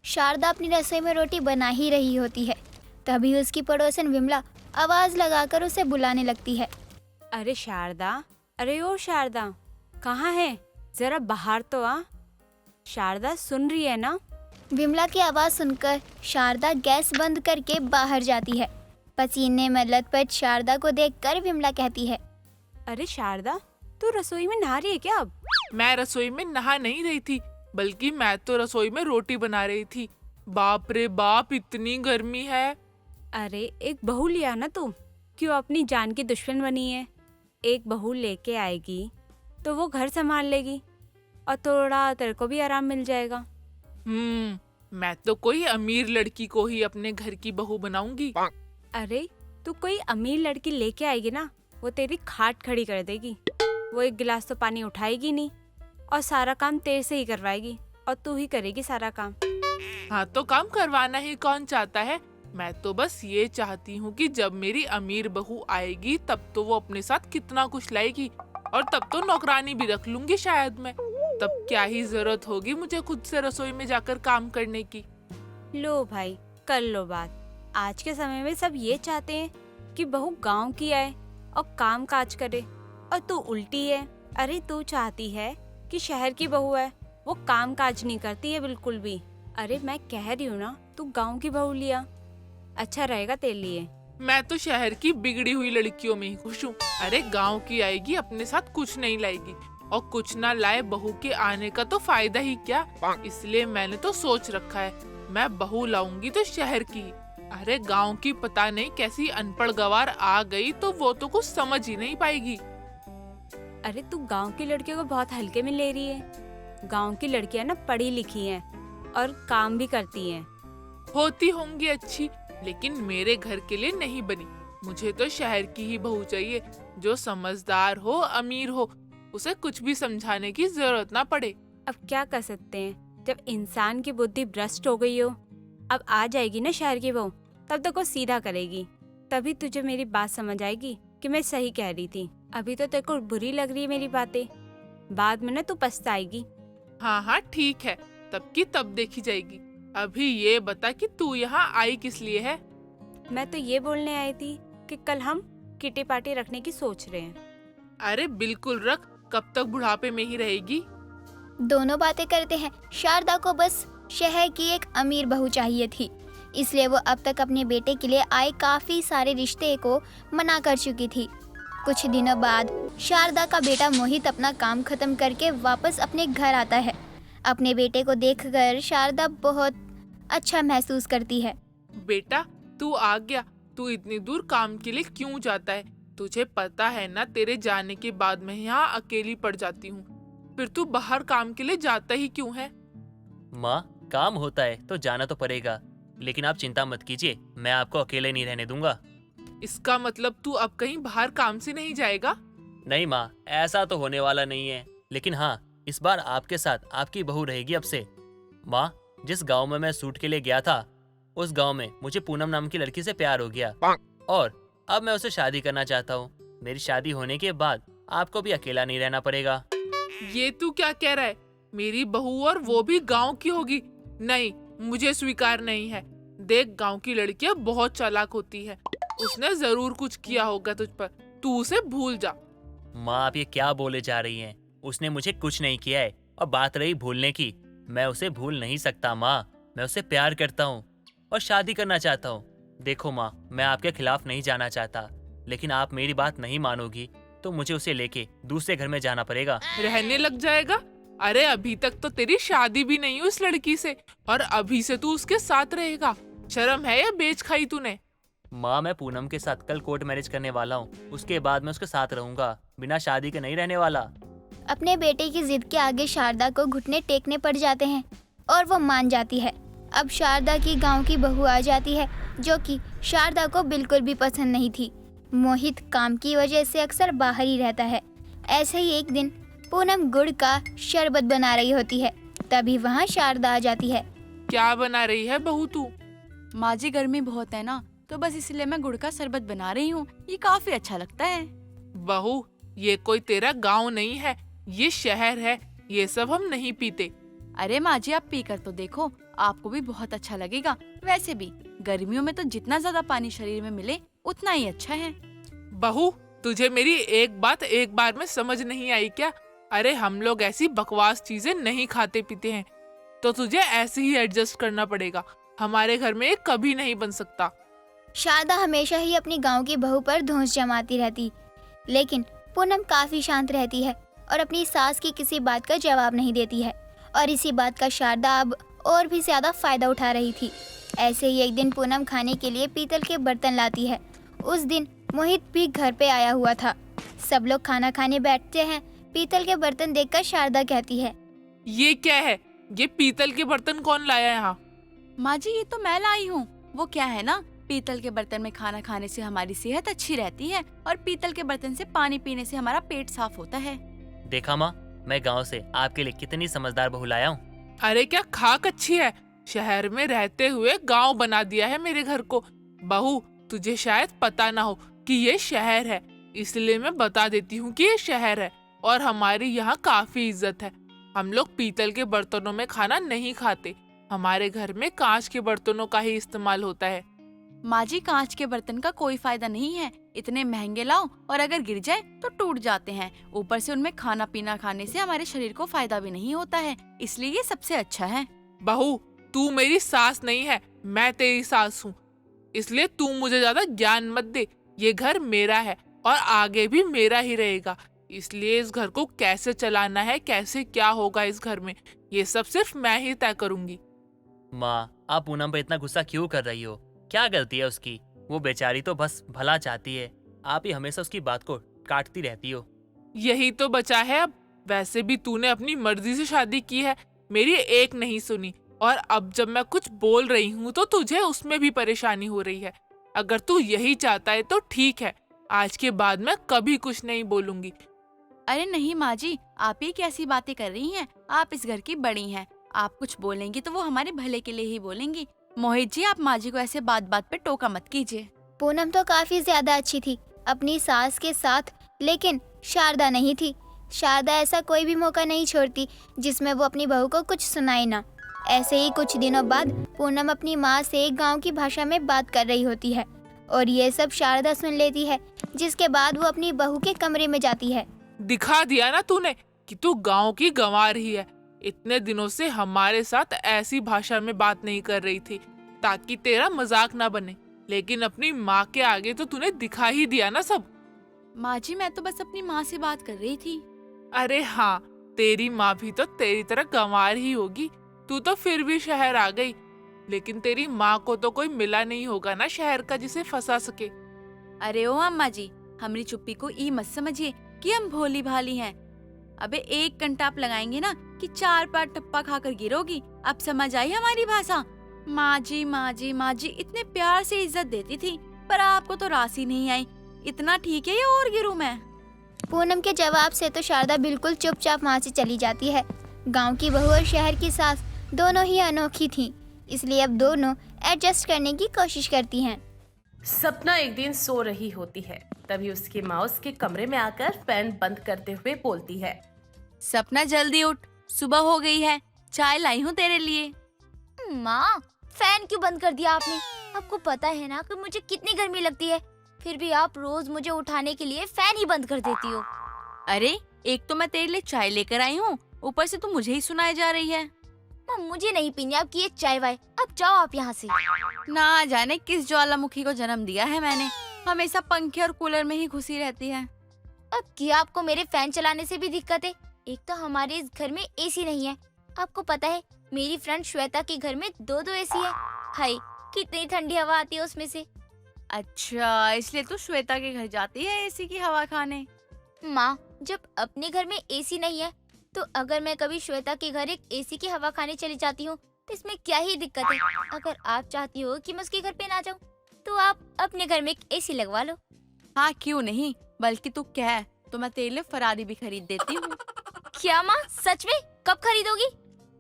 शारदा अपनी रसोई में रोटी बना ही रही होती है। तभी उसकी पड़ोसन विमला आवाज लगाकर उसे बुलाने लगती है। अरे शारदा, अरे ओ शारदा, कहाँ है? जरा बाहर तो आ। शारदा सुन रही है ना? विमला की आवाज सुनकर शारदा गैस बंद करके बाहर जाती है। पसीने में लथपथ शारदा को देखकर विमला कहती है, अरे शारदा, तू रसोई में नहा रही है क्या अब? मैं रसोई में नहा नहीं रही थी, बल्कि मैं तो रसोई में रोटी बना रही थी। बाप रे बाप, इतनी गर्मी है। अरे एक बहू लिया ना तू, क्यों अपनी जान की दुश्मन बनी है? एक बहू लेके आएगी तो वो घर संभाल लेगी और थोड़ा तेरे को भी आराम मिल जाएगा। मैं तो कोई अमीर लड़की को ही अपने घर की बहू बनाऊंगी। अरे तू कोई अमीर लड़की लेके आएगी ना, वो तेरी खाट खड़ी कर देगी। वो एक गिलास तो पानी उठाएगी नहीं और सारा काम तेरे से ही करवाएगी और तू ही करेगी सारा काम। हाँ, तो काम करवाना ही कौन चाहता है। मैं तो बस ये चाहती हूँ कि जब मेरी अमीर बहू आएगी तब तो वो अपने साथ कितना कुछ लाएगी, और तब तो नौकरानी भी रख लूंगी शायद मैं। तब क्या ही जरूरत होगी मुझे खुद से रसोई में जाकर काम करने की। लो भाई, कर लो बात। आज के समय में सब ये चाहते हैं कि बहू गांव की आए और काम काज करे, और तू उल्टी है। अरे तू चाहती है कि शहर की बहू है, वो काम काज नहीं करती है बिल्कुल भी। अरे मैं कह रही हूँ ना, तू गांव की बहू लिया, अच्छा रहेगा तेरे लिए। मैं तो शहर की बिगड़ी हुई लड़कियों में ही खुश हूँ। अरे गांव की आएगी, अपने साथ कुछ नहीं लाएगी, और कुछ ना लाए बहू के आने का तो फायदा ही क्या। इसलिए मैंने तो सोच रखा है, मैं बहू लाऊंगी तो शहर की। अरे गांव की पता नहीं कैसी अनपढ़ गवार आ गई तो वो तो कुछ समझ ही नहीं पाएगी। अरे तू गांव की लड़कियों को बहुत हल्के में ले रही है। गांव की लड़कियां ना पढ़ी लिखी हैं और काम भी करती हैं। होती होंगी अच्छी, लेकिन मेरे घर के लिए नहीं बनी। मुझे तो शहर की ही बहू चाहिए, जो समझदार हो, अमीर हो, उसे कुछ भी समझाने की जरूरत ना पड़े। अब क्या कर सकते हैं, जब इंसान की बुद्धि भ्रष्ट हो गई हो। अब आ जाएगी ना शहर की बहू, तब तक वो सीधा करेगी, तभी तुझे मेरी बात समझ आएगी कि मैं सही कह रही थी। अभी तो तेरे को बुरी लग रही है मेरी बातें, बाद में ना तू पछताएगी। हाँ हाँ ठीक है, तब की तब देखी जाएगी। अभी ये बता कि तू यहाँ आई किस लिए है? मैं तो ये बोलने आई थी कि कल हम किटी पार्टी रखने की सोच रहे हैं। अरे बिल्कुल रख, कब तक बुढ़ापे में ही रहेगी। दोनों बातें करते हैं। शारदा को बस शहर की एक अमीर बहू चाहिए थी, इसलिए वो अब तक अपने बेटे के लिए आए काफी सारे रिश्ते को मना कर चुकी थी। कुछ दिनों बाद शारदा का बेटा मोहित अपना काम खत्म करके वापस अपने घर आता है। अपने बेटे को देखकर शारदा बहुत अच्छा महसूस करती है। बेटा तू आ गया। तू इतनी दूर काम के लिए क्यों जाता है? तुझे पता है ना, तेरे जाने के बाद मैं यहाँ अकेली पड़ जाती हूँ। फिर तू बाहर काम के लिए जाता ही क्यों है? माँ, काम होता है तो जाना तो पड़ेगा, लेकिन आप चिंता मत कीजिए, मैं आपको अकेले नहीं रहने दूंगा। इसका मतलब तू अब कहीं बाहर काम से नहीं जाएगा? नहीं माँ, ऐसा तो होने वाला नहीं है, लेकिन हाँ, इस बार आपके साथ आपकी बहू रहेगी अब से। माँ, जिस गांव में मैं सूट के लिए गया था, उस गांव में मुझे पूनम नाम की लड़की से प्यार हो गया और अब मैं उससे शादी करना चाहता हूँ। मेरी शादी होने के बाद आपको भी अकेला नहीं रहना पड़ेगा। ये तू क्या कह रहा है? मेरी बहू और वो भी गांव की होगी? नहीं, मुझे स्वीकार नहीं है। देख, गांव की लड़कियां बहुत चालाक होती है, उसने जरूर कुछ किया होगा तुझ पर, तू उसे भूल जा। माँ, आप ये क्या बोले जा रही हैं? उसने मुझे कुछ नहीं किया है, और बात रही भूलने की, मैं उसे भूल नहीं सकता माँ। मैं उससे प्यार करता हूँ और शादी करना चाहता हूँ। देखो माँ, मैं आपके खिलाफ नहीं जाना चाहता, लेकिन आप मेरी बात नहीं मानोगी तो मुझे उसे लेके दूसरे घर में जाना पड़ेगा। रहने लग जाएगा? अरे अभी तक तो तेरी शादी भी नहीं हुई उस लड़की से, और अभी से तू उसके साथ रहेगा? शर्म है या बेच खाई तूने? माँ, मैं पूनम के साथ कल कोर्ट मैरिज करने वाला हूँ, उसके बाद मैं उसके साथ रहूंगा, बिना शादी के नहीं रहने वाला। अपने बेटे की जिद के आगे शारदा को घुटने टेकने पड़ जाते हैं और वो मान जाती है। अब शारदा की गांव की बहू आ जाती है, जो कि शारदा को बिल्कुल भी पसंद नहीं थी। मोहित काम की वजह से अक्सर बाहर ही रहता है। ऐसे ही एक दिन पूनम गुड़ का शरबत बना रही होती है, तभी वहाँ शारदा आ जाती है। क्या बना रही है बहू तू? माँ जी, गर्मी बहुत है ना, तो बस इसलिए मैं गुड़ का शरबत बना रही हूँ। ये काफी अच्छा लगता है। बहू, ये कोई तेरा गांव नहीं है, ये शहर है। ये सब हम नहीं पीते। अरे माँ जी, आप पीकर तो देखो, आपको भी बहुत अच्छा लगेगा। वैसे भी गर्मियों में तो जितना ज्यादा पानी शरीर में मिले उतना ही अच्छा है। बहू, तुझे मेरी एक बात एक बार में समझ नहीं आई क्या? अरे हम लोग ऐसी बकवास चीजें नहीं खाते पीते हैं, तो तुझे ऐसे ही एडजस्ट करना पड़ेगा। हमारे घर में ये कभी नहीं बन सकता। शारदा हमेशा ही अपनी गांव की बहू पर धौंस जमाती रहती, लेकिन पूनम काफी शांत रहती है और अपनी सास की किसी बात का जवाब नहीं देती है। और इसी बात का शारदा अब और भी ज्यादा फायदा उठा रही थी। ऐसे ही एक दिन पूनम खाने के लिए पीतल के बर्तन लाती है। उस दिन मोहित भी घर पे आया हुआ था। सब लोग खाना खाने बैठते हैं। पीतल के बर्तन देखकर शारदा कहती है, ये क्या है? ये पीतल के बर्तन कौन लाया यहाँ? माँ जी, ये तो मैं लाई हूँ। वो क्या है ना, पीतल के बर्तन में खाना खाने से हमारी सेहत अच्छी रहती है और पीतल के बर्तन से पानी पीने से हमारा पेट साफ होता है। देखा माँ, मैं गांव से आपके लिए कितनी समझदार बहू लाया हूँ। अरे क्या खाक अच्छी है, शहर में रहते हुए गांव बना दिया है मेरे घर को। बहू, तुझे शायद पता ना हो कि ये शहर है, इसलिए मैं बता देती हूँ कि ये शहर है और हमारी यहाँ काफी इज्जत है। हम लोग पीतल के बर्तनों में खाना नहीं खाते। हमारे घर में कांच के बर्तनों का ही इस्तेमाल होता है। माँ जी, कांच के बर्तन का कोई फायदा नहीं है। इतने महंगे लाओ और अगर गिर जाए तो टूट जाते हैं। ऊपर से उनमें खाना पीना खाने से हमारे शरीर को फायदा भी नहीं होता है, इसलिए ये सबसे अच्छा है। बहू, तू मेरी सास नहीं है, मैं तेरी सास हूँ, इसलिए तू मुझे ज्यादा ज्ञान मत दे। ये घर मेरा है और आगे भी मेरा ही रहेगा, इसलिए इस घर को कैसे चलाना है, कैसे क्या होगा इस घर में, ये सब सिर्फ मैं ही तय करूंगी। माँ, आप पूनम पर इतना गुस्सा क्यों कर रही हो? क्या गलती है उसकी? वो बेचारी तो बस भला चाहती है। आप ही हमेशा उसकी बात को काटती रहती हो। यही तो बचा है अब। वैसे भी तूने अपनी मर्जी से शादी की है, मेरी एक नहीं सुनी, और अब जब मैं कुछ बोल रही हूँ तो तुझे उसमें भी परेशानी हो रही है। अगर तू यही चाहता है तो ठीक है, आज के बाद मैं कभी कुछ नहीं बोलूंगी। अरे नहीं माँ जी, आप ही कैसी बातें कर रही हैं? आप इस घर की बड़ी हैं। आप कुछ बोलेंगी तो वो हमारे भले के लिए ही बोलेंगी। मोहित जी, आप माँ जी को ऐसे बात बात पे टोका मत कीजिए। पूनम तो काफी ज्यादा अच्छी थी अपनी सास के साथ, लेकिन शारदा नहीं थी। शारदा ऐसा कोई भी मौका नहीं छोड़ती जिसमें वो अपनी बहू को कुछ सुनाए ना। ऐसे ही कुछ दिनों बाद पूनम अपनी माँ से गांव की भाषा में बात कर रही होती है और ये सब शारदा सुन लेती है, जिसके बाद वो अपनी बहू के कमरे में जाती है। दिखा दिया ना तूने कि तू गांव की गंवार ही है। इतने दिनों से हमारे साथ ऐसी भाषा में बात नहीं कर रही थी ताकि तेरा मजाक ना बने, लेकिन अपनी माँ के आगे तो तूने दिखा ही दिया ना सब। माँ जी, मैं तो बस अपनी माँ से बात कर रही थी। अरे हाँ, तेरी माँ भी तो तेरी तरह गंवार ही होगी। तू तो फिर भी शहर आ गई, लेकिन तेरी माँ को तो कोई मिला नहीं होगा ना शहर का जिसे फंसा सके। अरे ओ अम्मा जी, हमारी चुप्पी को ई मत समझिए कि हम भोली भाली हैं। अबे 1 घंटा आप लगाएंगे ना कि 4 टप्पा खाकर गिरोगी। अब समझ आई हमारी भाषा? माँ जी, माँ जी, माँ जी इतने प्यार से इज्जत देती थी, पर आपको तो राशि नहीं आई। इतना ठीक है या और गिरूं मैं? पूनम के जवाब से तो शारदा बिल्कुल चुपचाप वहाँ से चली जाती है। गांव की बहू और शहर की सास दोनों ही अनोखी थीं, इसलिए अब दोनों एडजस्ट करने की कोशिश करती हैं। सपना एक दिन सो रही होती है, तभी उसकी माँ उसके कमरे में आकर फैन बंद करते हुए बोलती है, सपना जल्दी उठ, सुबह हो गई है, चाय लाई हूँ तेरे लिए। माँ, फैन क्यों बंद कर दिया आपने? आपको पता है ना कि मुझे कितनी गर्मी लगती है, फिर भी आप रोज मुझे उठाने के लिए फैन ही बंद कर देती हो। अरे एक तो मैं तेरे लिए चाय लेकर आई हूँ, ऊपर से तू मुझे ही सुनाए जा रही है। माँ, मुझे नहीं पीनी आपकी ये चाय वाय, अब जाओ आप यहाँ से। ना जाने किस ज्वालामुखी को जन्म दिया है मैंने, हमेशा पंखे और कूलर में ही घुसी रहती है। अब क्या आपको मेरे फैन चलाने से भी दिक्कत है? एक तो हमारे इस घर में एसी नहीं है। आपको पता है मेरी फ्रेंड श्वेता के घर में 2 एसी है। हाय, कितनी ठंडी हवा आती है उसमें से। अच्छा, इसलिए तू श्वेता के घर जाती है एसी की हवा खाने? माँ, जब अपने घर में एसी नहीं है तो अगर मैं कभी श्वेता के घर एक एसी की हवा खाने चली जाती हूँ तो इसमें क्या ही दिक्कत है? अगर आप चाहती हो कि मैं उसके घर पे ना जाऊँ तो आप अपने घर में एक एसी लगवा लो। हाँ क्यों नहीं, बल्कि तू कह तो मैं तेरे लिए फरारी भी खरीद देती हूँ। क्या माँ, सच में? कब खरीदोगी?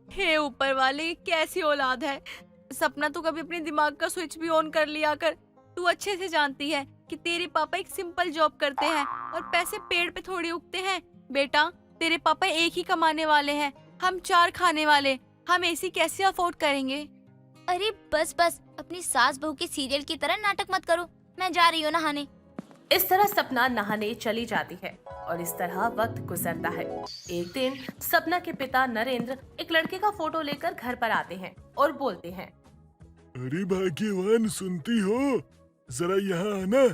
हे ऊपर वाले, कैसी औलाद है। सपना, तू कभी अपने दिमाग का स्विच भी ऑन कर लिया कर। तू अच्छे से जानती है कि तेरे पापा एक सिंपल जॉब करते हैं और पैसे पेड़ पे थोड़ी उगते हैं। बेटा, तेरे पापा एक ही कमाने वाले हैं, हम 4 खाने वाले। हम एसी कैसे अफोर्ड करेंगे? अरे बस बस, अपनी सास बहू के सीरियल की तरह नाटक मत करो। मैं जा रही हूँ नहाने। इस तरह सपना नहाने चली जाती है और इस तरह वक्त गुजरता है। एक दिन सपना के पिता नरेंद्र एक लड़के का फोटो लेकर घर पर आते हैं और बोलते हैं, अरे भाग्यवान, सुनती हो? जरा यहाँ आना।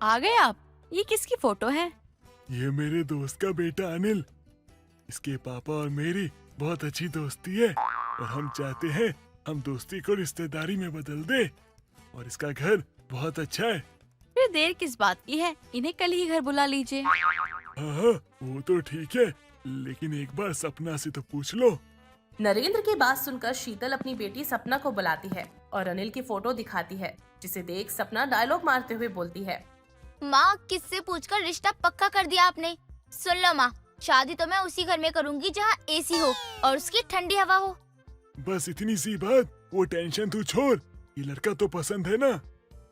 आ गए आप? ये किसकी फोटो है? ये मेरे दोस्त का बेटा अनिल। इसके पापा और मेरी बहुत अच्छी दोस्ती है और हम चाहते हैं हम दोस्ती को रिश्तेदारी में बदल दे। और इसका घर बहुत अच्छा है। फिर देर किस बात की है? इन्हें कल ही घर बुला लीजिए। हाँ, वो तो ठीक है, लेकिन एक बार सपना से तो पूछ लो। नरेंद्र की बात सुनकर शीतल अपनी बेटी सपना को बुलाती है और अनिल की फोटो दिखाती है, जिसे देख सपना डायलॉग मारते हुए बोलती है, माँ, किससे पूछकर रिश्ता पक्का कर दिया आपने? सुन लो माँ, शादी तो मैं उसी घर में करूँगी जहाँ एसी हो और उसकी ठंडी हवा हो। बस इतनी सी बात, वो टेंशन तू छोड़। ये लड़का तो पसंद है ना?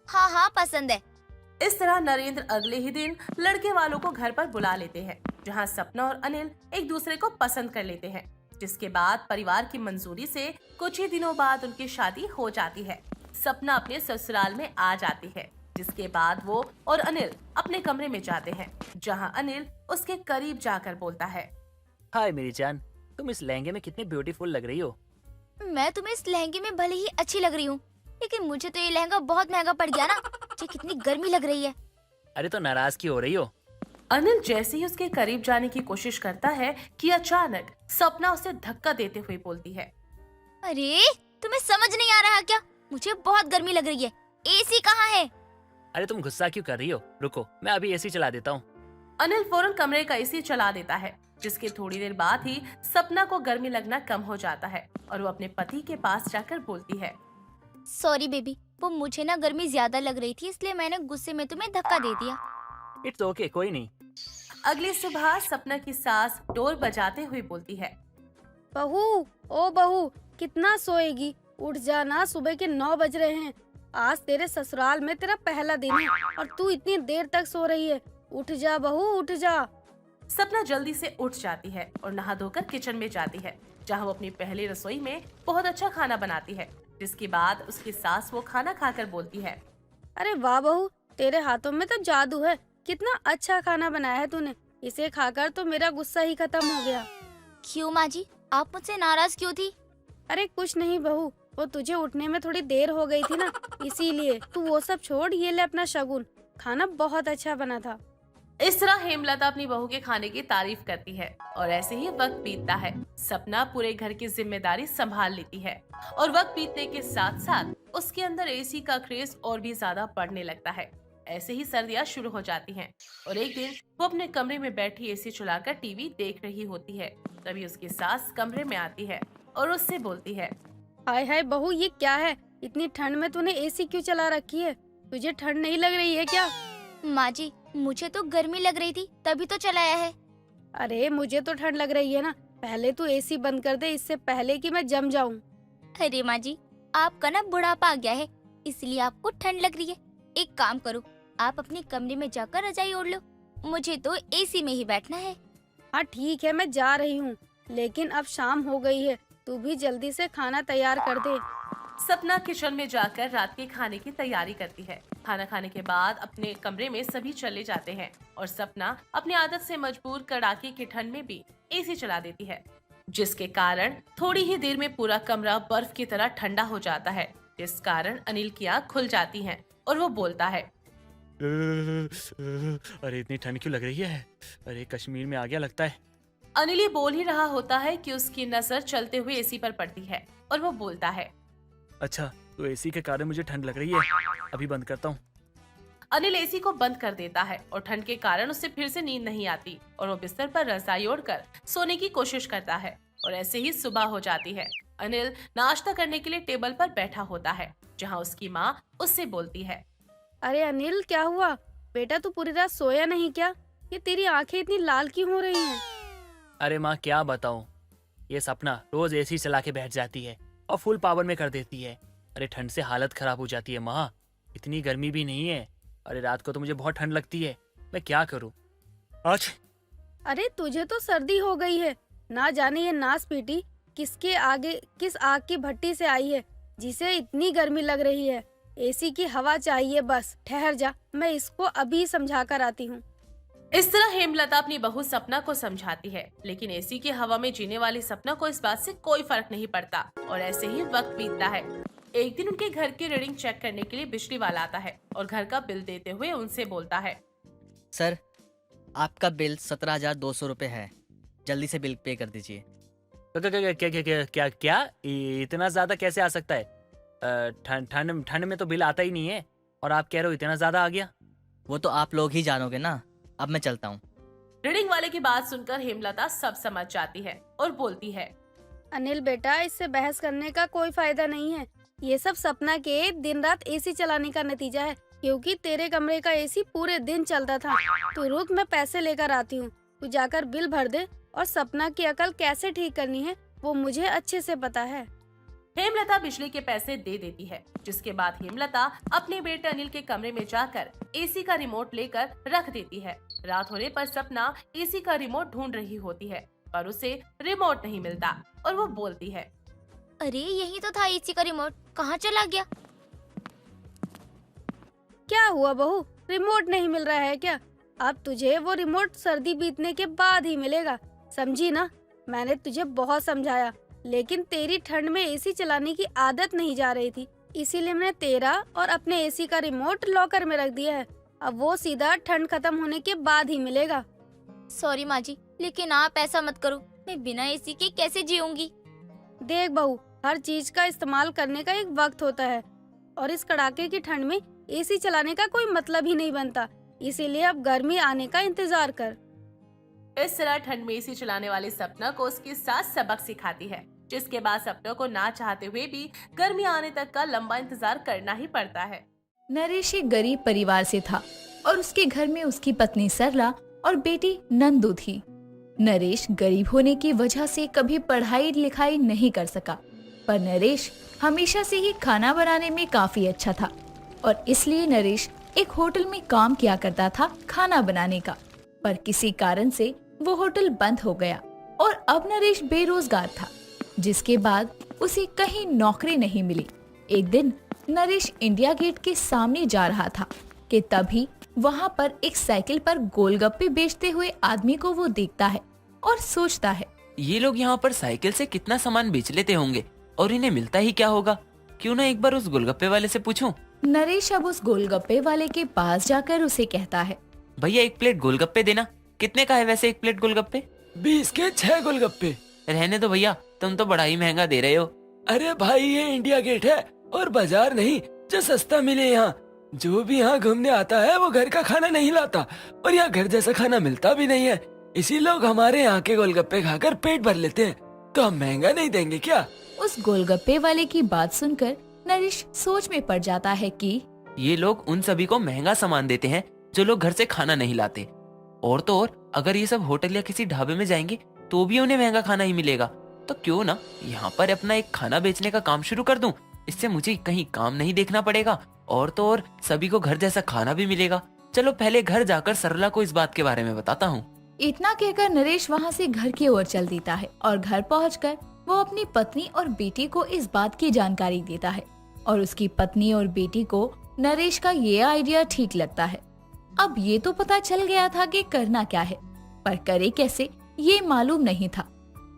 हाँ हाँ, पसंद है। इस तरह नरेंद्र अगले ही दिन लड़के वालों को घर पर बुला लेते हैं, जहां सपना और अनिल एक दूसरे को पसंद कर लेते हैं। जिसके बाद परिवार की मंजूरी से कुछ ही दिनों बाद उनकी शादी हो जाती है। सपना अपने ससुराल में आ जाती है, जिसके बाद वो और अनिल अपने कमरे में जाते हैं, जहां अनिल उसके करीब जाकर बोलता है, हाय मेरी जान, तुम इस लहंगे में कितनी ब्यूटीफुल लग रही हो। मैं तुम्हें इस लहंगे में भले ही अच्छी लग रही हूँ, लेकिन मुझे तो ये लहंगा बहुत महंगा पड़ गया ना। मुझे कितनी गर्मी लग रही है। अरे तो नाराज क्यों हो रही हो? अनिल जैसे ही उसके करीब जाने की कोशिश करता है कि अचानक सपना उसे धक्का देते हुए बोलती है, अरे तुम्हें समझ नहीं आ रहा क्या? मुझे बहुत गर्मी लग रही है। एसी कहाँ है? अरे तुम गुस्सा क्यों कर रही हो? रुको, मैं अभी एसी चला देता हूँ। अनिल फौरन कमरे का एसी चला देता है, जिसके थोड़ी देर बाद ही सपना को गर्मी लगना कम हो जाता है और वो अपने पति के पास जाकर बोलती है, सॉरी बेबी, वो मुझे ना गर्मी ज्यादा लग रही थी, इसलिए मैंने गुस्से में तुम्हें धक्का दे दिया। इट्स ओके, कोई नहीं। अगली सुबह सपना की सास डोर बजाते हुए बोलती है, बहू, ओ बहू, कितना सोएगी? उठ जाना, सुबह के 9 बज रहे हैं। आज तेरे ससुराल में तेरा पहला दिन है और तू इतनी देर तक सो रही है। उठ जा बहू, उठ जा। सपना जल्दी से उठ जाती है और नहा धोकर किचन में जाती है, जहां वो अपनी पहली रसोई में बहुत अच्छा खाना बनाती है। जिसके बाद उसकी सास वो खाना खाकर बोलती है, अरे वाह बहू, तेरे हाथों में तो जादू है। कितना अच्छा खाना बनाया है तूने। इसे खाकर तो मेरा गुस्सा ही खत्म हो गया। क्यों माँ जी, आप मुझसे नाराज क्यों थी? अरे कुछ नहीं बहू, वो तुझे उठने में थोड़ी देर हो गई थी ना, इसीलिए। तू वो सब छोड़, ये ले अपना शगुन। खाना बहुत अच्छा बना था। इस तरह हेमलता अपनी बहू के खाने की तारीफ करती है और ऐसे ही वक्त बीतता है। सपना पूरे घर की जिम्मेदारी संभाल लेती है और वक्त बीतने के साथ साथ उसके अंदर एसी का क्रेज और भी ज्यादा बढ़ने लगता है। ऐसे ही सर्दियाँ शुरू हो जाती हैं और एक दिन वो अपने कमरे में बैठी एसी चलाकर टीवी देख रही होती है। तभी उसकी सास कमरे में आती है और उससे बोलती है, हाय हाय बहू, ये क्या है? इतनी ठंड में तूने एसी क्यों चला रखी है? तुझे ठंड नहीं लग रही है क्या? माँ जी, मुझे तो गर्मी लग रही थी, तभी तो चलाया है। अरे मुझे तो ठंड लग रही है ना। पहले तू एसी बंद कर दे, इससे पहले कि मैं जम जाऊं। अरे माँ जी, आपका ना बुढ़ापा आ गया है, इसलिए आपको ठंड लग रही है। एक काम करो, आप अपने कमरे में जाकर रजाई ओढ़ लो। मुझे तो एसी में ही बैठना है। हाँ ठीक है, मैं जा रही हूँ, लेकिन अब शाम हो गई है। तू भी जल्दी से खाना तैयार कर दे। सपना किचन में जाकर रात के खाने की तैयारी करती है। खाना खाने के बाद अपने कमरे में सभी चले जाते हैं और सपना अपनी आदत से मजबूर कड़ाके की ठंड में भी एसी चला देती है, जिसके कारण थोड़ी ही देर में पूरा कमरा बर्फ की तरह ठंडा हो जाता है। जिस कारण अनिल की आँख खुल जाती है और वो बोलता है, अरे इतनी ठंड क्यों लग रही है? अरे कश्मीर में आ गया लगता है। अनिल ये बोल ही रहा होता है कि उसकी नजर चलते हुए एसी पर पड़ती है और वो बोलता है, अच्छा, तो एसी के कारण मुझे ठंड लग रही है। अभी बंद करता हूँ। अनिल एसी को बंद कर देता है और ठंड के कारण उसे फिर से नींद नहीं आती और वो बिस्तर पर रजाई ओढ़कर सोने की कोशिश करता है और ऐसे ही सुबह हो जाती है। अनिल नाश्ता करने के लिए टेबल पर बैठा होता है, जहाँ उसकी माँ उससे बोलती है, अरे अनिल, क्या हुआ बेटा? तू पूरी रात सोया नहीं क्या? ये तेरी आंखें इतनी लाल क्यों हो रही हैं? अरे माँ क्या बताऊँ, ये सपना रोज एसी चला के बैठ जाती है और फुल पावर में कर देती है। अरे ठंड से हालत खराब हो जाती है माँ। इतनी गर्मी भी नहीं है। अरे रात को तो मुझे बहुत ठंड लगती है। मैं क्या करूँ आज? अरे तुझे तो सर्दी हो गई है। ना जाने ये नास पीटी किस आग की भट्टी से आई है जिसे इतनी गर्मी लग रही है। एसी की हवा चाहिए बस। ठहर जा, मैं इसको अभी समझा कर आती हूँ। इस तरह हेमलता अपनी बहू सपना को समझाती है, लेकिन एसी की हवा में जीने वाली सपना को इस बात से कोई फर्क नहीं पड़ता और ऐसे ही वक्त बीतता है। एक दिन उनके घर की रीडिंग चेक करने के लिए बिजली वाला आता है और घर का बिल देते हुए उनसे बोलता है, सर, आपका बिल 17,200 रुपये है। जल्दी से बिल पे कर दीजिए। क्या इतना ज्यादा कैसे आ सकता है? ठंड में तो बिल आता ही नहीं है और आप कह रहे हो इतना ज्यादा आ गया। वो तो आप लोग ही जानोगे ना। अब मैं चलता हूँ। रीडिंग वाले की बात सुनकर हेमलता सब समझ जाती है और बोलती है, अनिल बेटा, इससे बहस करने का कोई फायदा नहीं है। ये सब सपना के दिन रात एसी चलाने का नतीजा है, क्योंकि तेरे कमरे का एसी पूरे दिन चलता था। तू रुक, मैं पैसे लेकर आती हूँ। तू जाकर बिल भर दे और सपना की अकल कैसे ठीक करनी है वो मुझे अच्छे से पता है। हेमलता बिजली के पैसे दे देती है, जिसके बाद हेमलता अपने बेटे अनिल के कमरे में जाकर एसी का रिमोट लेकर रख देती है। रात होने पर सपना एसी का रिमोट ढूंढ रही होती है पर उसे रिमोट नहीं मिलता और वो बोलती है, अरे यही तो था एसी का रिमोट, कहाँ चला गया? क्या हुआ बहू, रिमोट नहीं मिल रहा है क्या? अब तुझे वो रिमोट सर्दी बीतने के बाद ही मिलेगा, समझी ना? मैंने तुझे बहुत समझाया, लेकिन तेरी ठंड में एसी चलाने की आदत नहीं जा रही थी, इसीलिए मैंने तेरा और अपने एसी का रिमोट लॉकर में रख दिया है। अब वो सीधा ठंड खत्म होने के बाद ही मिलेगा। सॉरी माँ जी, लेकिन आप ऐसा मत करो, मैं बिना एसी के कैसे जीऊंगी? देख बहू, हर चीज का इस्तेमाल करने का एक वक्त होता है और इस कड़ाके की ठंड में एसी चलाने का कोई मतलब ही नहीं बनता, इसीलिए अब गर्मी आने का इंतजार कर। इस तरह ठंड में एसी चलाने वाली सपना को उसकी सास सबक सिखाती है, जिसके बाद सपना को ना चाहते हुए भी गर्मी आने तक का लंबा इंतजार करना ही पड़ता है। नरेश एक गरीब परिवार से था और उसके घर में उसकी पत्नी सरला और बेटी नंदू थी। नरेश गरीब होने की वजह से कभी पढ़ाई लिखाई नहीं कर सका, पर नरेश हमेशा से ही खाना बनाने में काफी अच्छा था और इसलिए नरेश एक होटल में काम किया करता था खाना बनाने का। पर किसी कारण से वो होटल बंद हो गया और अब नरेश बेरोजगार था, जिसके बाद उसे कहीं नौकरी नहीं मिली। एक दिन नरेश इंडिया गेट के सामने जा रहा था कि तभी वहाँ पर एक साइकिल पर गोलगप्पे बेचते हुए आदमी को वो देखता है और सोचता है, ये लोग यहाँ पर साइकिल से कितना सामान बेच लेते होंगे और इन्हें मिलता ही क्या होगा। क्यों ना एक बार उस गोलगप्पे वाले से पूछूं। नरेश अब उस गोलगप्पे वाले के पास जाकर उसे कहता है, भैया एक प्लेट गोलगप्पे देना। कितने का है वैसे एक प्लेट गोलगप्पे? 20 के 6 गोलगप्पे। रहने दो भैया, तुम तो बड़ा ही महंगा दे रहे हो। अरे भाई, ये इंडिया गेट है और बाजार नहीं जो सस्ता मिले। यहाँ जो भी यहाँ घूमने आता है वो घर का खाना नहीं लाता और यहाँ घर जैसा खाना मिलता भी नहीं है, इसी लोग हमारे यहाँ के गोलगप्पे खाकर पेट भर लेते हैं। तो हम महंगा नहीं देंगे क्या? उस गोलगप्पे वाले की बात सुनकर नरेश सोच में पड़ जाता है कि ये लोग उन सभी को महंगा सामान देते हैं जो लोग घर से खाना नहीं लाते। और तो और अगर ये सब होटल या किसी ढाबे में जाएंगे तो भी उन्हें महंगा खाना ही मिलेगा। तो क्यों ना यहाँ पर अपना एक खाना बेचने का काम शुरू कर दूं। इससे मुझे कहीं काम नहीं देखना पड़ेगा और तो और सभी को घर जैसा खाना भी मिलेगा। चलो पहले घर जाकर सरला को इस बात के बारे में बताता हूँ। इतना कहकर नरेश वहाँ से घर की ओर चल देता है और घर पहुंचकर वो अपनी पत्नी और बेटी को इस बात की जानकारी देता है और उसकी पत्नी और बेटी को नरेश का ये आइडिया ठीक लगता है। अब ये तो पता चल गया था कि करना क्या है, पर करे कैसे ये मालूम नहीं था।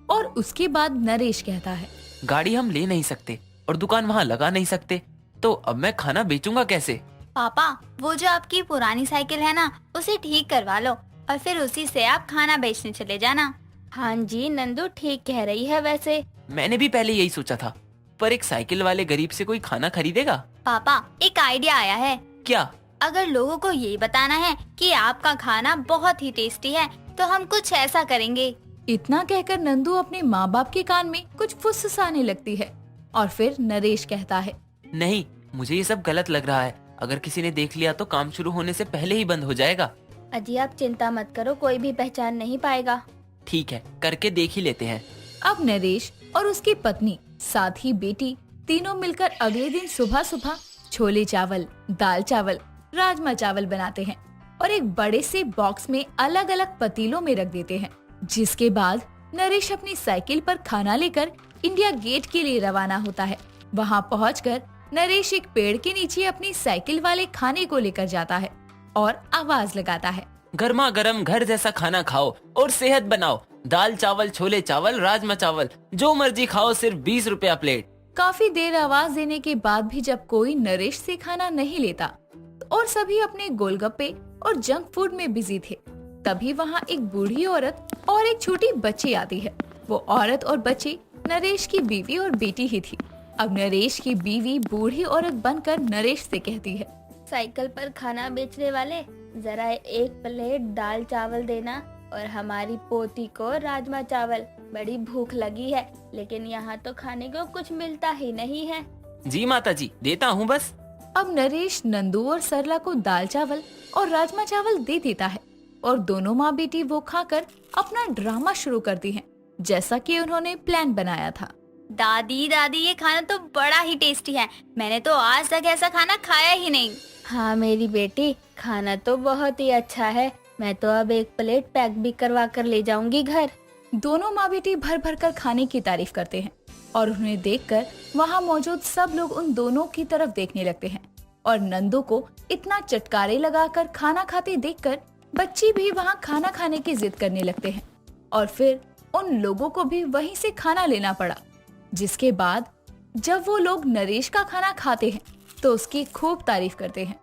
और उसके बाद नरेश कहता है, गाड़ी हम ले नहीं सकते और दुकान वहाँ लगा नहीं सकते, तो अब मैं खाना बेचूंगा कैसे? पापा, वो जो आपकी पुरानी साइकिल है ना, उसे ठीक करवा लो और फिर उसी से आप खाना बेचने चले जाना। हाँ जी, नंदू ठीक कह रही है। वैसे मैंने भी पहले यही सोचा था, पर एक साइकिल वाले गरीब से कोई खाना खरीदेगा? पापा, एक आइडिया आया है। क्या? अगर लोगों को ये बताना है कि आपका खाना बहुत ही टेस्टी है, तो हम कुछ ऐसा करेंगे। इतना कहकर नंदू अपने माँ बाप के कान में कुछ फुसफुसाने लगती है और फिर नरेश कहता है, नहीं, मुझे ये सब गलत लग रहा है। अगर किसी ने देख लिया तो काम शुरू होने से पहले ही बंद हो जाएगा। अजी आप चिंता मत करो, कोई भी पहचान नहीं पाएगा। ठीक है, करके देख ही लेते हैं। अब नरेश और उसकी पत्नी साथ ही बेटी तीनों मिलकर अगले दिन सुबह सुबह छोले चावल, दाल चावल, राजमा चावल बनाते हैं और एक बड़े से बॉक्स में अलग अलग पतीलों में रख देते हैं। जिसके बाद नरेश अपनी साइकिल पर खाना लेकर इंडिया गेट के लिए रवाना होता है। वहाँ पहुंचकर नरेश एक पेड़ के नीचे अपनी साइकिल वाले खाने को लेकर जाता है और आवाज लगाता है, गर्मा गर्म घर जैसा खाना खाओ और सेहत बनाओ। दाल चावल, छोले चावल, राजमा चावल, जो मर्जी खाओ, सिर्फ 20 रुपया प्लेट। काफी देर आवाज देने के बाद भी जब कोई नरेश से खाना नहीं लेता और सभी अपने गोलगप्पे और जंक फूड में बिजी थे, तभी वहाँ एक बूढ़ी औरत और एक छोटी बच्ची आती है। वो औरत और बच्ची नरेश की बीवी और बेटी ही थी। अब नरेश की बीवी बूढ़ी औरत बनकर नरेश से कहती है, साइकिल पर खाना बेचने वाले, जरा एक प्लेट दाल चावल देना और हमारी पोती को राजमा चावल। बड़ी भूख लगी है, लेकिन यहाँ तो खाने को कुछ मिलता ही नहीं है। जी माता जी, देता हूँ बस। अब नरेश नंदू और सरला को दाल चावल और राजमा चावल दे देता है और दोनों माँ बेटी वो खाकर अपना ड्रामा शुरू करती हैं, जैसा कि उन्होंने प्लान बनाया था। दादी दादी, ये खाना तो बड़ा ही टेस्टी है, मैंने तो आज तक ऐसा खाना खाया ही नहीं। हाँ मेरी बेटी, खाना तो बहुत ही अच्छा है, मैं तो अब एक प्लेट पैक भी करवा कर ले जाऊंगी घर। दोनों माँ बेटी भर भर कर खाने की तारीफ करते हैं और उन्हें देखकर वहाँ मौजूद सब लोग उन दोनों की तरफ देखने लगते हैं और नंदू को इतना चटकारे लगाकर खाना खाते देखकर बच्ची भी वहाँ खाना खाने की जिद करने लगते हैं और फिर उन लोगों को भी वहीं से खाना लेना पड़ा। जिसके बाद जब वो लोग नरेश का खाना खाते हैं तो उसकी खूब तारीफ करते हैं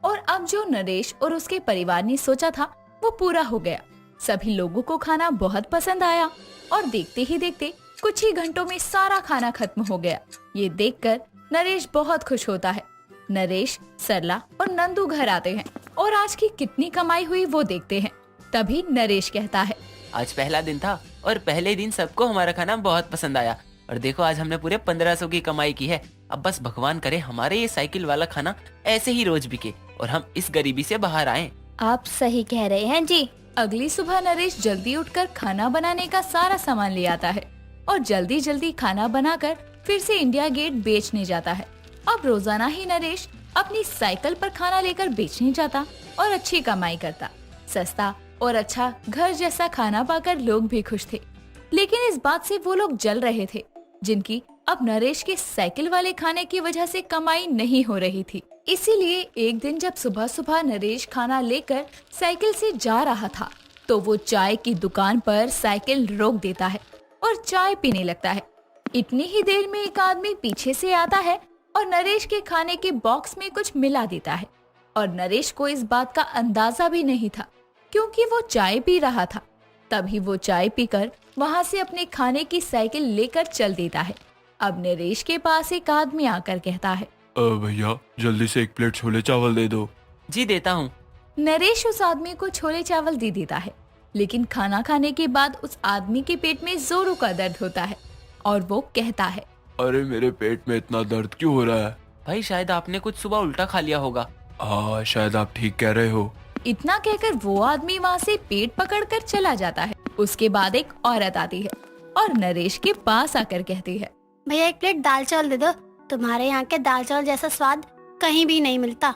और अब जो नरेश और उसके परिवार ने सोचा था वो पूरा हो गया। सभी लोगों को खाना बहुत पसंद आया और देखते ही देखते कुछ ही घंटों में सारा खाना खत्म हो गया। ये देखकर नरेश बहुत खुश होता है। नरेश, सरला और नंदू घर आते हैं और आज की कितनी कमाई हुई वो देखते हैं। तभी नरेश कहता है, आज पहला दिन था और पहले दिन सबको हमारा खाना बहुत पसंद आया और देखो आज हमने पूरे 1500 की कमाई की है। अब बस भगवान करे हमारे ये साइकिल वाला खाना ऐसे ही रोज बिके और हम इस गरीबी से बाहर आएं। आप सही कह रहे हैं जी। अगली सुबह नरेश जल्दी उठकर खाना बनाने का सारा सामान ले आता है और जल्दी जल्दी खाना बनाकर फिर से इंडिया गेट बेचने जाता है। अब रोजाना ही नरेश अपनी साइकिल पर खाना लेकर बेचने जाता और अच्छी कमाई करता। सस्ता और अच्छा घर जैसा खाना पाकर लोग भी खुश थे, लेकिन इस बात से वो लोग जल रहे थे जिनकी अब नरेश के साइकिल वाले खाने की वजह से कमाई नहीं हो रही थी। इसीलिए एक दिन जब सुबह सुबह नरेश खाना लेकर साइकिल से जा रहा था तो वो चाय की दुकान पर साइकिल रोक देता है और चाय पीने लगता है। इतनी ही देर में एक आदमी पीछे से आता है और नरेश के खाने के बॉक्स में कुछ मिला देता है और नरेश को इस बात का अंदाजा भी नहीं था क्योंकि वो चाय पी रहा था। तभी वो चाय पीकर वहाँ से अपने खाने की साइकिल लेकर चल देता है। अब नरेश के पास एक आदमी आकर कहता है, भैया जल्दी से एक प्लेट छोले चावल दे दो। जी देता हूँ। नरेश उस आदमी को छोले चावल दे देता है, लेकिन खाना खाने के बाद उस आदमी के पेट में जोरों का दर्द होता है और वो कहता है, अरे मेरे पेट में इतना दर्द क्यों हो रहा है? भाई शायद आपने कुछ सुबह उल्टा खा लिया होगा। हाँ शायद आप ठीक कह रहे हो। इतना कहकर वो आदमी वहाँ से पेट पकड़कर चला जाता है। उसके बाद एक औरत आती है और नरेश के पास आकर कहती है, भैया एक प्लेट दाल चावल दे दो, तुम्हारे यहाँ के दाल चावल जैसा स्वाद कहीं भी नहीं मिलता,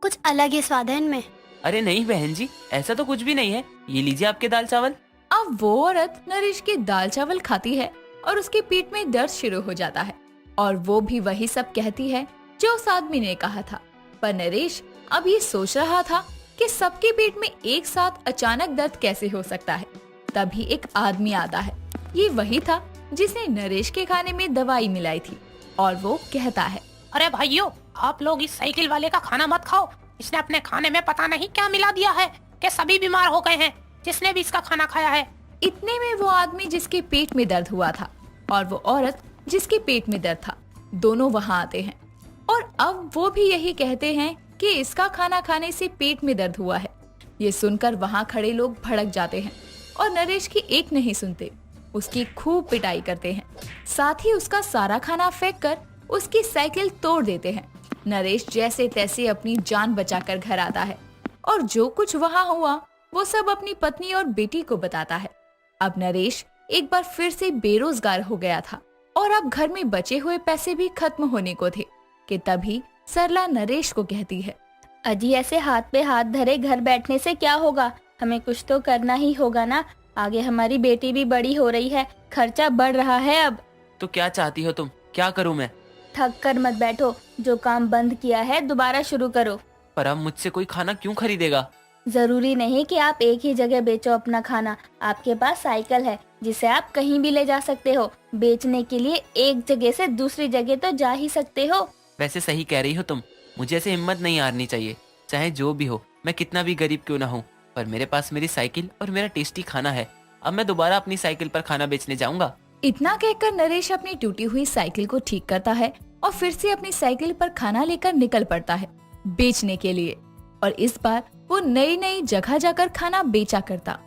कुछ अलग ही स्वाद है इनमें। अरे नहीं बहन जी, ऐसा तो कुछ भी नहीं है, ये लीजिए आपके दाल चावल। अब वो औरत नरेश के दाल चावल खाती है और उसके पेट में दर्द शुरू हो जाता है और वो भी वही सब कहती है जो उस आदमी ने कहा था। पर नरेश अब ये सोच रहा था कि सबके पेट में एक साथ अचानक दर्द कैसे हो सकता है। तभी एक आदमी आता है। ये वही था जिसने नरेश के खाने में दवाई मिलाई थी और वो कहता है, अरे भाइयों, आप लोग इस साइकिल वाले का खाना मत खाओ, इसने अपने खाने में पता नहीं क्या मिला दिया है कि सभी बीमार हो गए हैं जिसने भी इसका खाना खाया है। इतने में वो आदमी जिसके पेट में दर्द हुआ था और वो औरत जिसके पेट में दर्द था, दोनों वहाँ आते हैं और अब वो भी यही कहते हैं कि इसका खाना खाने से पेट में दर्द हुआ है। ये सुनकर वहाँ खड़े लोग भड़क जाते हैं और नरेश की एक नहीं सुनते, उसकी खूब पिटाई करते हैं। साथ ही उसका सारा खाना फेंककर उसकी साइकिल तोड़ देते हैं। नरेश जैसे तैसे अपनी जान बचाकर घर आता है और जो कुछ वहाँ हुआ वो सब अपनी पत्नी और बेटी को बताता है। अब नरेश एक बार फिर से बेरोजगार हो गया था और अब घर में बचे हुए पैसे भी खत्म होने को थे कि तभी सरला नरेश को कहती है, अजी ऐसे हाथ पे हाथ धरे घर बैठने से क्या होगा, हमें कुछ तो करना ही होगा ना। आगे हमारी बेटी भी बड़ी हो रही है, खर्चा बढ़ रहा है अब। तो क्या चाहती हो तुम? क्या करूं मैं? थक कर मत बैठो, जो काम बंद किया है दोबारा शुरू करो। पर अब मुझसे कोई खाना क्यों खरीदेगा? जरूरी नहीं कि आप एक ही जगह बेचो अपना खाना। आपके पास साइकिल है जिसे आप कहीं भी ले जा सकते हो। बेचने के लिए एक जगह से दूसरी जगह तो जा ही सकते हो। वैसे सही कह रही हो तुम, मुझे ऐसे हिम्मत नहीं हारनी चाहिए। चाहे जो भी हो, मैं कितना भी गरीब क्यों ना हूँ, पर मेरे पास मेरी साइकिल और मेरा टेस्टी खाना है। अब मैं दोबारा अपनी साइकिल पर खाना बेचने जाऊंगा। इतना कहकर नरेश अपनी टूटी हुई साइकिल को ठीक करता है और फिर से अपनी साइकिल पर खाना लेकर निकल पड़ता है बेचने के लिए। और इस बार वो नई नई जगह जाकर खाना बेचा करता।